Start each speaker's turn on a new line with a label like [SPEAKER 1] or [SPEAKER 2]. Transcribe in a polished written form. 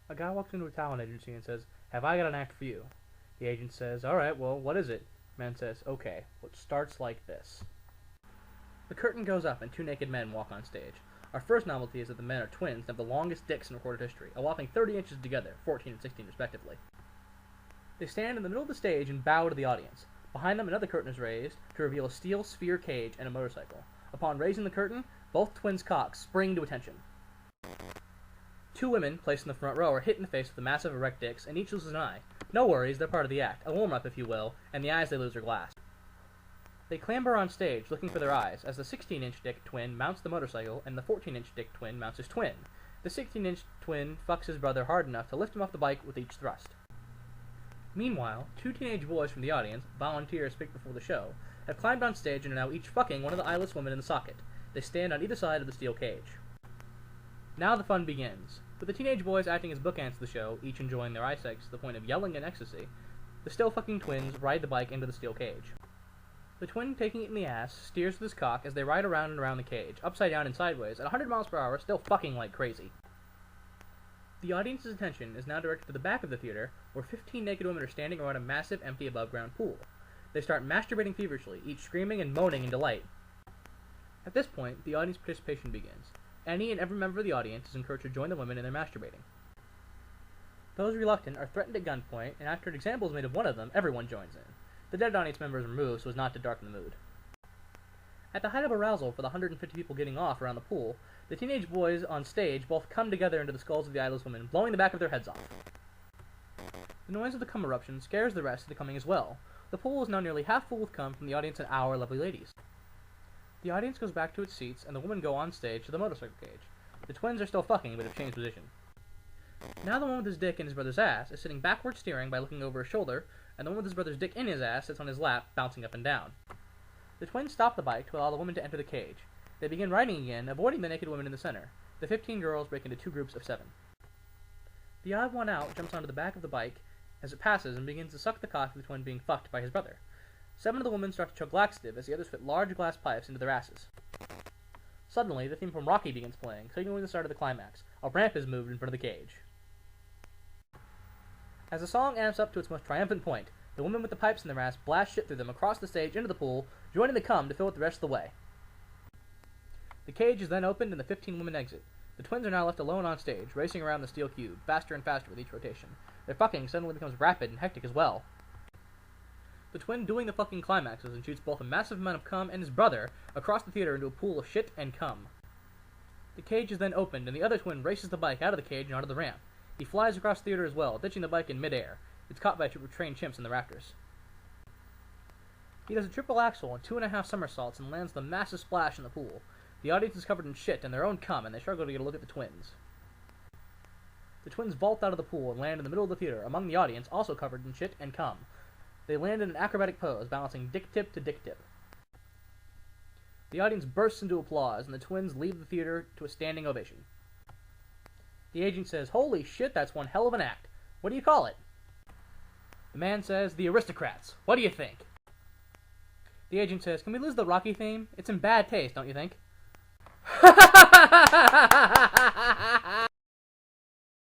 [SPEAKER 1] A guy walks into a talent agency and says, "Have I got an act for you?" The agent says, "Alright, well, what is it?" The man says, "Okay, well, it starts like this." The curtain goes up and two naked men walk on stage. Our first novelty is that the men are twins and have the longest dicks in recorded history, a whopping 30 inches together, 14 and 16 respectively. They stand in the middle of the stage and bow to the audience. Behind them, another curtain is raised to reveal a steel sphere cage and a motorcycle. Upon raising the curtain, both twins' cocks spring to attention. Two women, placed in the front row, are hit in the face with the massive erect dicks, and each loses an eye. No worries, they're part of the act, a warm-up if you will, and the eyes they lose are glass. They clamber on stage, looking for their eyes, as the 16-inch dick twin mounts the motorcycle, and the 14-inch dick twin mounts his twin. The 16-inch twin fucks his brother hard enough to lift him off the bike with each thrust. Meanwhile, two teenage boys from the audience, volunteers picked before the show, have climbed on stage and are now each fucking one of the eyeless women in the socket. They stand on either side of the steel cage. Now the fun begins. With the teenage boys acting as bookends to the show, each enjoying their eye sex to the point of yelling in ecstasy, the still fucking twins ride the bike into the steel cage. The twin taking it in the ass steers with his cock as they ride around and around the cage, upside down and sideways, at 100 miles per hour, still fucking like crazy. The audience's attention is now directed to the back of the theater, where 15 naked women are standing around a massive, empty, above-ground pool. They start masturbating feverishly, each screaming and moaning in delight. At this point, the audience participation begins. Any and every member of the audience is encouraged to join the women in their masturbating. Those reluctant are threatened at gunpoint, and after an example is made of one of them, everyone joins in. The dead audience member is removed so as not to darken the mood. At the height of arousal for the 150 people getting off around the pool, the teenage boys on stage both come together into the skulls of the eyeless women, blowing the back of their heads off. The noise of the cum eruption scares the rest into coming as well. The pool is now nearly half full with cum from the audience and our lovely ladies. The audience goes back to its seats, and the women go on stage to the motorcycle cage. The twins are still fucking, but have changed position. Now the one with his dick in his brother's ass is sitting backward steering by looking over his shoulder, and the one with his brother's dick in his ass sits on his lap, bouncing up and down. The twins stop the bike to allow the women to enter the cage. They begin riding again, avoiding the naked women in the center. The 15 girls break into two groups of 7. The odd one out jumps onto the back of the bike as it passes and begins to suck the cock of the twin being fucked by his brother. 7 of the women start to chug laxative as the others fit large glass pipes into their asses. Suddenly, the theme from Rocky begins playing, signaling the start of the climax. A ramp is moved in front of the cage. As the song amps up to its most triumphant point, the women with the pipes in their ass blast shit through them across the stage into the pool, joining the cum to fill it the rest of the way. The cage is then opened and the 15 women exit. The twins are now left alone on stage, racing around the steel cube, faster and faster with each rotation. Their fucking suddenly becomes rapid and hectic as well. The twin doing the fucking climaxes and shoots both a massive amount of cum and his brother across the theater into a pool of shit and cum. The cage is then opened and the other twin races the bike out of the cage and onto the ramp. He flies across the theater as well, ditching the bike in midair. It's caught by two trained chimps in the rafters. He does a triple axel and 2.5 somersaults and lands the massive splash in the pool. The audience is covered in shit and their own cum, and they struggle to get a look at the twins. The twins vault out of the pool and land in the middle of the theater, among the audience, also covered in shit and cum. They land in an acrobatic pose, balancing dick tip to dick tip. The audience bursts into applause, and the twins leave the theater to a standing ovation. The agent says, "Holy shit, that's one hell of an act. What do you call it?" The man says, "The Aristocrats. What do you think?" The agent says, "Can we lose the Rocky theme? It's in bad taste, don't you think?"